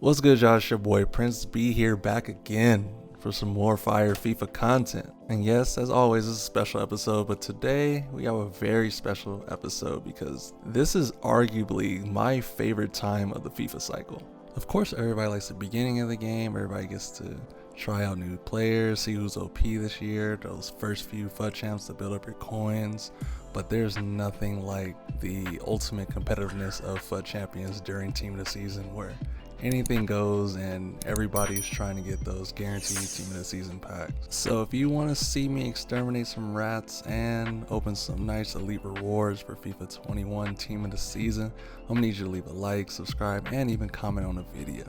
What's good, y'all? It's your boy Prince B here, back again for some more fire FIFA content. And yes, as always, this is a special episode, but today we have a very special episode because this is arguably my favorite time of the FIFA cycle. Of course, everybody likes the beginning of the game. Everybody gets to try out new players, see who's OP this year, those first few FUT champs to build up your coins. But there's nothing like the ultimate competitiveness of FUT champions during Team of the Season, where anything goes and everybody's trying to get those guaranteed Team of the Season packs. So if you want to see me exterminate some rats and open some nice elite rewards for FIFA 21 Team of the Season, I'm gonna need you to leave a like, subscribe, and even comment on the video.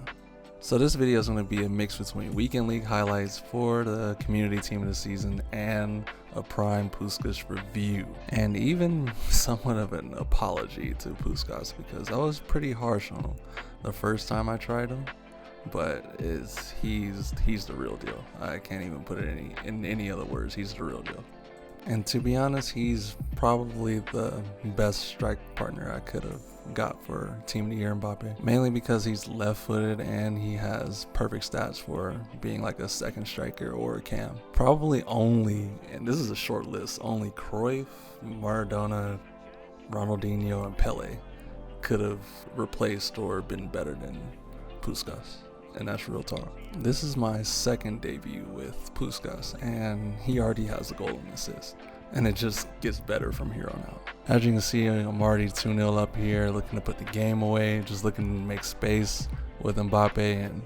So this video is going to be a mix between Weekend League highlights for the community Team of the Season and a Prime Puskas review, and even somewhat of an apology to Puskas because I was pretty harsh on him the first time I tried him, but he's the real deal. I can't even put it in any other words. He's the real deal. And to be honest, he's probably the best strike partner I could have got for Team of the Year Mbappe, mainly because he's left-footed and he has perfect stats for being like a second striker or a cam. Probably only, and this is a short list, only Cruyff, Maradona, Ronaldinho, and Pele could have replaced or been better than Puskas. And that's real talk. This is my second debut with Puskas, and he already has a goal and assist. And it just gets better from here on out. As you can see, I'm already 2-0 up here, looking to put the game away, just looking to make space with Mbappe. And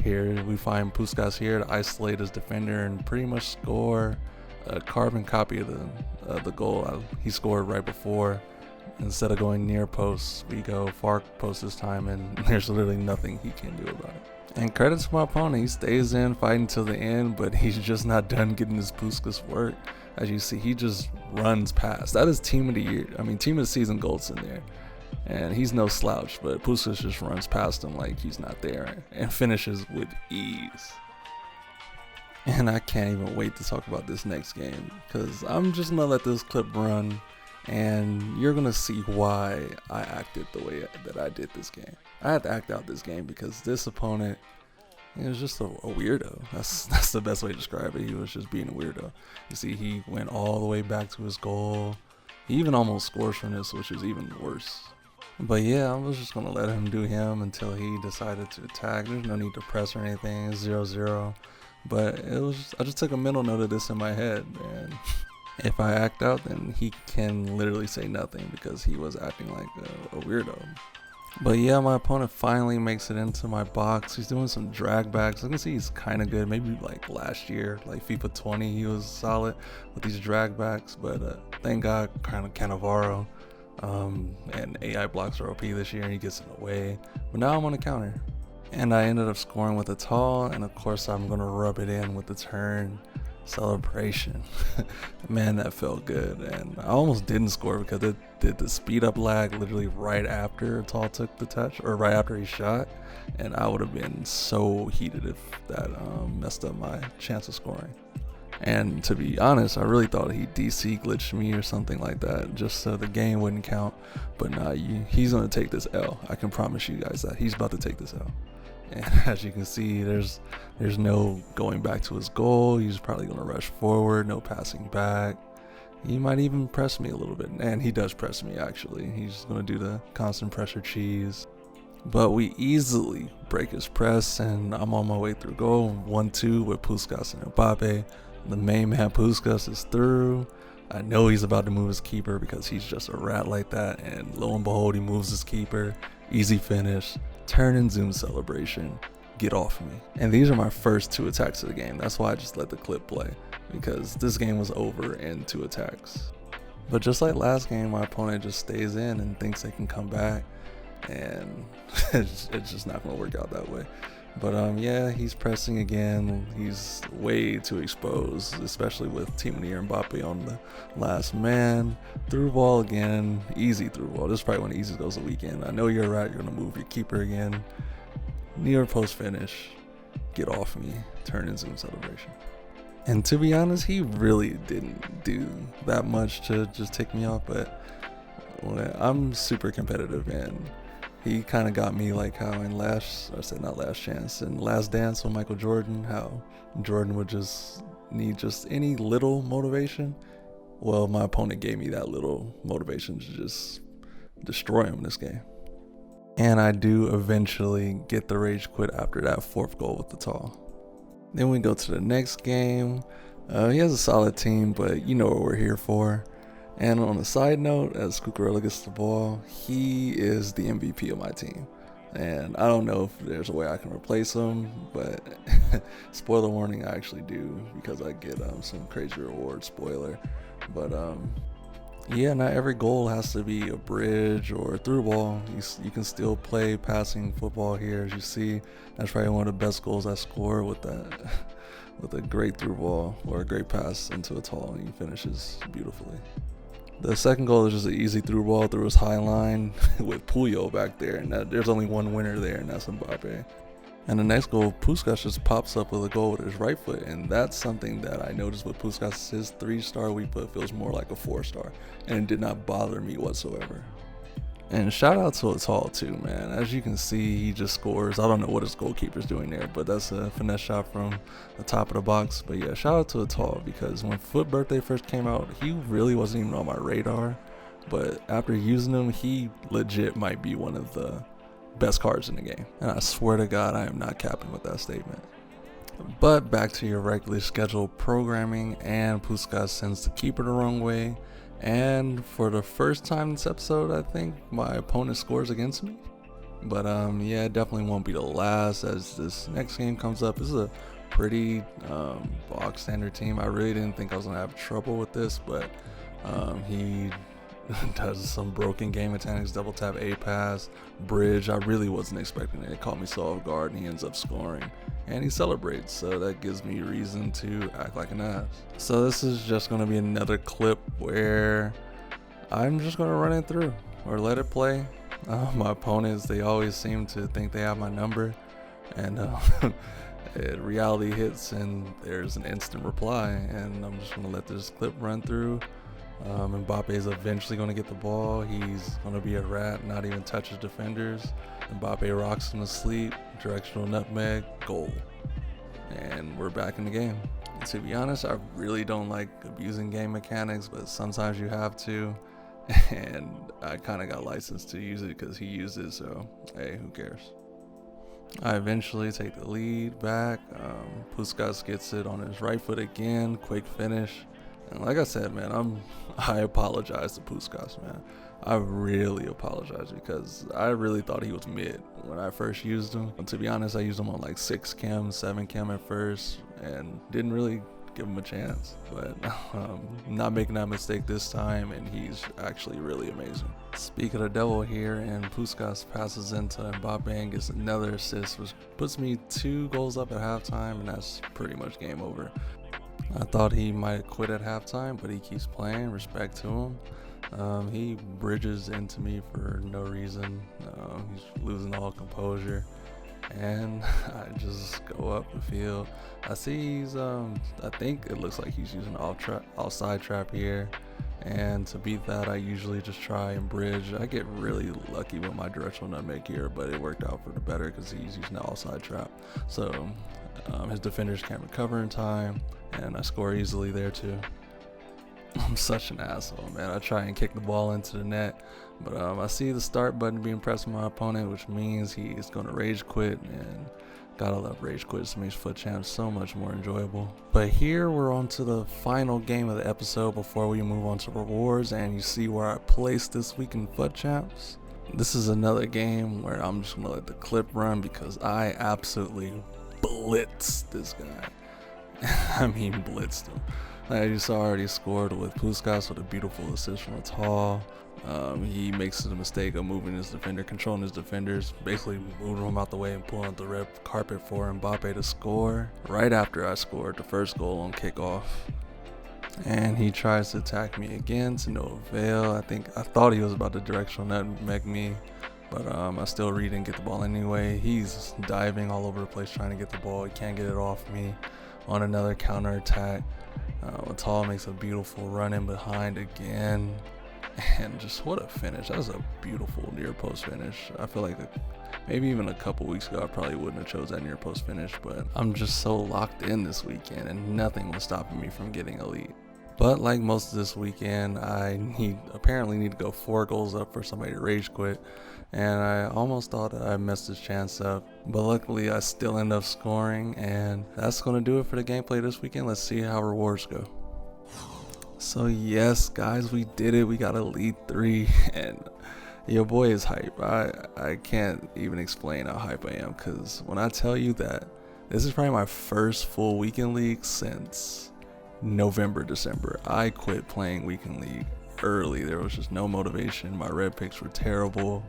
here we find Puskas here to isolate his defender and pretty much score a carbon copy of the goal he scored right before. Instead of going near post, we go far post this time, and there's literally nothing he can do about it. And credit to my opponent, he stays in fighting till the end, but he's just not done getting his Puskas work. As you see, he just runs past. That is Team of the Year. I mean, Team of the Season goals in there. And he's no slouch, but Puskas just runs past him like he's not there and finishes with ease. And I can't even wait to talk about this next game because I'm just gonna let this clip run and you're gonna see why I acted the way that I did this game. I had to act out this game because this opponent, he was just a weirdo. That's the best way to describe it. He was just being a weirdo. You see, he went all the way back to his goal. He even almost scores from this, which is even worse. But yeah, I was just gonna let him do him until he decided to attack. There's no need to press or anything. It's 0-0. But I just took a mental note of this in my head, and if I act out, then he can literally say nothing because he was acting like a weirdo. But yeah, my opponent finally makes it into my box. He's doing some drag backs. I can see he's kind of good. Maybe like last year, like FIFA 20, he was solid with these drag backs. But thank God, kind of Cannavaro and AI blocks are OP this year, and he gets in the way. But now I'm on a counter, and I ended up scoring with a tall, and of course I'm gonna rub it in with the turn celebration. Man, that felt good. And I almost didn't score because it did the speed up lag literally right after Tall took the touch, or right after he shot, and I would have been so heated if that messed up my chance of scoring. And to be honest, I really thought he DC glitched me or something like that just so the game wouldn't count. But nah, he's gonna take this L. I can promise you guys that he's about to take this L. And as you can see, there's no going back to his goal. He's probably going to rush forward, no passing back. He might even press me a little bit. And he does press me, actually. He's going to do the constant pressure cheese. But we easily break his press, and I'm on my way through goal. 1-2 with Puskas and Mbappe. The main man Puskas is through. I know he's about to move his keeper because he's just a rat like that. And lo and behold, he moves his keeper. Easy finish. Turn and zoom celebration. Get off me. And these are my first 2 attacks of the game. That's why I just let the clip play, because this game was over in 2 attacks. But just like last game, my opponent just stays in and thinks they can come back, and it's just not going to work out that way. But yeah, he's pressing again. He's way too exposed, especially with Team of the Year Mbappe on the last man. Through ball again, easy through ball. This is probably one of the easiest goals of the weekend. I know you're right. You're gonna move your keeper again. Near post finish. Get off me. Turn and zoom celebration. And to be honest, he really didn't do that much to just take me off. But I'm super competitive, and He kind of got me like how in in Last Dance with Michael Jordan, how Jordan would just need just any little motivation. Well, my opponent gave me that little motivation to just destroy him in this game. And I do eventually get the rage quit after that fourth goal with the tall. Then we go to the next game. He has a solid team, but you know what we're here for. And on a side note, as Cucurella gets the ball, he is the MVP of my team. And I don't know if there's a way I can replace him, but spoiler warning, I actually do, because I get some crazy reward, spoiler. But yeah, not every goal has to be a bridge or a through ball. You can still play passing football here. As you see, that's probably one of the best goals I scored with that, with a great through ball or a great pass into a tall, and he finishes beautifully. The second goal is just an easy through ball through his high line with Puyo back there, and there's only one winner there, and that's Mbappe. And the next goal, Puskas just pops up with a goal with his right foot, and that's something that I noticed with Puskas. His 3-star weak foot feels more like a 4-star, and it did not bother me whatsoever. And shout out to Tots too, man. As you can see, he just scores. I don't know what his goalkeeper's doing there, but that's a finesse shot from the top of the box. But yeah, shout out to Tots, because when Foot Birthday first came out, he really wasn't even on my radar. But after using him, he legit might be one of the best cards in the game. And I swear to God, I am not capping with that statement. But back to your regularly scheduled programming, and Puskas sends the keeper the wrong way. And for the first time in this episode, I think my opponent scores against me. But yeah, it definitely won't be the last, as this next game comes up. This is a pretty box standard team. I really didn't think I was gonna have trouble with this, but he does some broken game mechanics, double tap A pass, bridge. I really wasn't expecting it. It caught me so off guard, and he ends up scoring. And he celebrates, so that gives me reason to act like an ass. So this is just going to be another clip where I'm just going to run it through or let it play. My opponents, they always seem to think they have my number, and reality hits and there's an instant reply, and I'm just going to let this clip run through. Mbappe is eventually going to get the ball. He's going to be a rat, not even touch his defenders. Mbappe rocks him to sleep, directional nutmeg, goal. And we're back in the game. And to be honest, I really don't like abusing game mechanics, but sometimes you have to. And I kind of got licensed to use it because he used it, so hey, who cares? I eventually take the lead back. Puskas gets it on his right foot again, quick finish. And like I said, man, I apologize to Puskas, man. I really apologize, because I really thought he was mid when I first used him. And to be honest, I used him on like 6 chem, 7 chem at first, and didn't really give him a chance. But not making that mistake this time, and he's actually really amazing. Speak of the devil here, and Puskas passes into Mbappe and gets another assist, which puts me 2 goals up at halftime, and that's pretty much game over. I thought he might quit at halftime, but he keeps playing. Respect to him. He bridges into me for no reason. He's losing all composure, and I just go up the field. I see he's I think it looks like he's using offside trap here, and to beat that, I usually just try and bridge. I get really lucky with my directional nutmeg here, but it worked out for the better because he's using the offside trap, so his defenders can't recover in time, and I score easily there too. I'm such an asshole, man. I try and kick the ball into the net, but I see the start button being pressed on my opponent, which means he's going to rage quit, and gotta love rage quits to make Foot Champs so much more enjoyable. But here we're on to the final game of the episode before we move on to rewards, and you see where I placed this week in Foot Champs. This is another game where I'm just going to let the clip run, because I absolutely blitzed this guy. I mean, blitzed him. Like you saw, already scored with Puskas with a beautiful assist from Tall. He makes the mistake of moving his defender, controlling his defenders, basically moving him out the way and pulling out the red carpet for Mbappe to score. Right after I scored the first goal on kickoff, and he tries to attack me again to no avail. I thought he was about to directional nutmeg me, but I still read and get the ball anyway. He's diving all over the place trying to get the ball. He can't get it off me. On another counter attack, Tall makes a beautiful run in behind again, And just what a finish. That was a beautiful near post finish. I feel like maybe even a couple weeks ago I probably wouldn't have chose that near post finish, but I'm just so locked in this weekend and nothing was stopping me from getting elite. But like most of this weekend, I apparently need to go 4 goals up for somebody to rage quit, and I almost thought that I messed this chance up, but luckily I still end up scoring, and that's going to do it for the gameplay this weekend. Let's see how rewards go. So yes, guys, we did it. We got Elite 3, and your boy is hype. I can't even explain how hype I am, because when I tell you that this is probably my first full weekend league since November, December. I quit playing weekend league early. There was just no motivation. My red picks were terrible,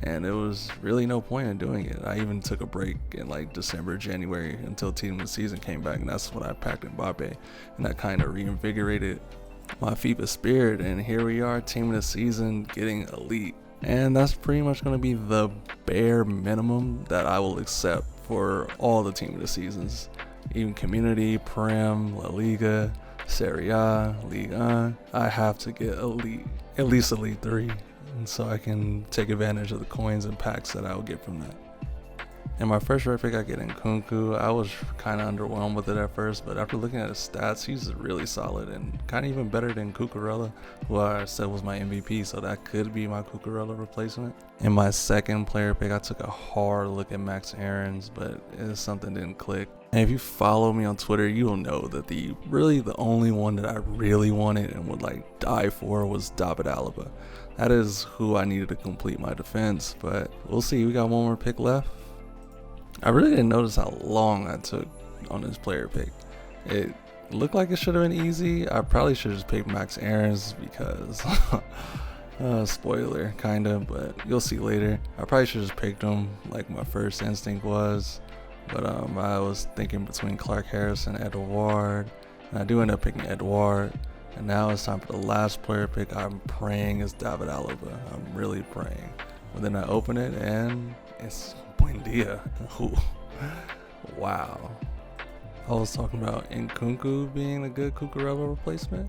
and there was really no point in doing it. I even took a break in like December, January until team of the season came back, and that's when I packed Mbappe, and that kind of reinvigorated my FIFA spirit. And here we are, team of the season, getting elite, and that's pretty much going to be the bare minimum that I will accept for all the team of the seasons. Even Community, Prem, La Liga, Serie A, Ligue 1, I have to get elite, at least Elite 3, and so I can take advantage of the coins and packs that I will get from that. And my first red pick I get in Nkunku. I was kind of underwhelmed with it at first, but after looking at his stats, he's really solid and kind of even better than Cucurella, who I said was my MVP, so that could be my Cucurella replacement. In my second player pick, I took a hard look at Max Aarons, but something didn't click. And if you follow me on Twitter, you'll know that the only one that I really wanted and would like die for was David Alaba. That is who I needed to complete my defense, but we'll see. We got one more pick left. I really didn't notice how long I took on this player pick. It looked like it should have been easy. I probably should have just picked Max Aarons because spoiler kinda, but you'll see later. I probably should have just picked him like my first instinct was, but I was thinking between Clark Harris and Edouard, and I do end up picking Edouard. And now it's time for the last player pick. I'm praying it's David Alaba. I'm really praying. But then I open it and it's Buendia. Ooh. Wow. I was talking about Nkunku being a good Cucurella replacement,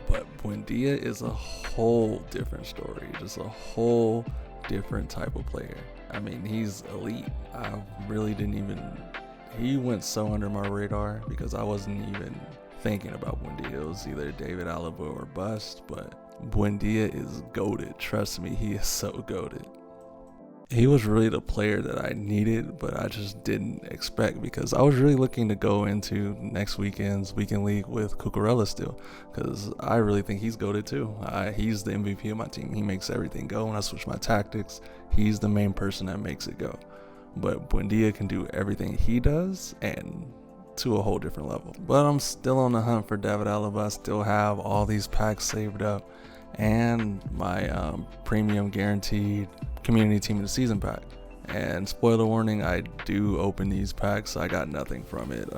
but Buendia is a whole different story. Just a whole different type of player. I mean, he's elite. I really didn't even... He went so under my radar because I wasn't even thinking about Buendia. It was either David Alaba or bust, but Buendia is goated. Trust me, he is so goated. He was really the player that I needed, but I just didn't expect because I was really looking to go into next weekend's weekend league with Cucurella still, because I really think he's goated too. He's the MVP of my team. He makes everything go. When I switch my tactics, he's the main person that makes it go. But Buendia can do everything he does and to a whole different level. But I'm still on the hunt for David Alaba. I still have all these packs saved up and my premium guaranteed community team of the season pack. And spoiler warning, I do open these packs. I got nothing from it.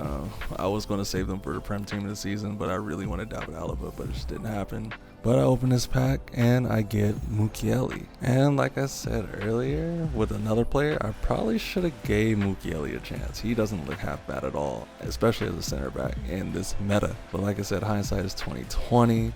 I was going to save them for the Prem team of the season, but I really wanted David Alaba, but it just didn't happen. But I open this pack and I get Mukiele. And like I said earlier, with another player, I probably should have gave Mukiele a chance. He doesn't look half bad at all, especially as a center back in this meta. But like I said, hindsight is 2020.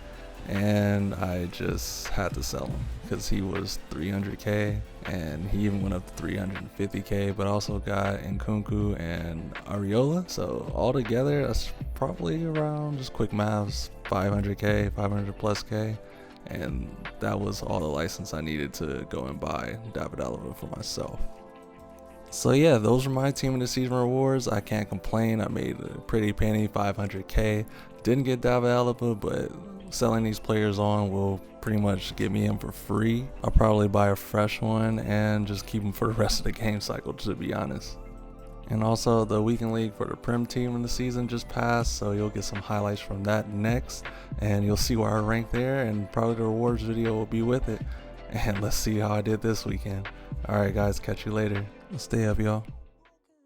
And I just had to sell him because he was 300k and he even went up to 350k, but also got Nkunku and Areola, so altogether that's probably around, just quick maths, 500k, 500 plus k, and that was all the license I needed to go and buy David Alaba for myself. So yeah, those were my team of the season rewards. I can't complain. I made a pretty penny, 500k. Didn't get David Alaba, but selling these players on will pretty much get me in for free. I'll probably buy a fresh one and just keep them for the rest of the game cycle, to be honest. And also the weekend league for the Prem team in the season just passed, so you'll get some highlights from that next, and you'll see where I rank there, and probably the rewards video will be with it. And let's see how I did this weekend. Alright guys, catch you later. Stay up, y'all.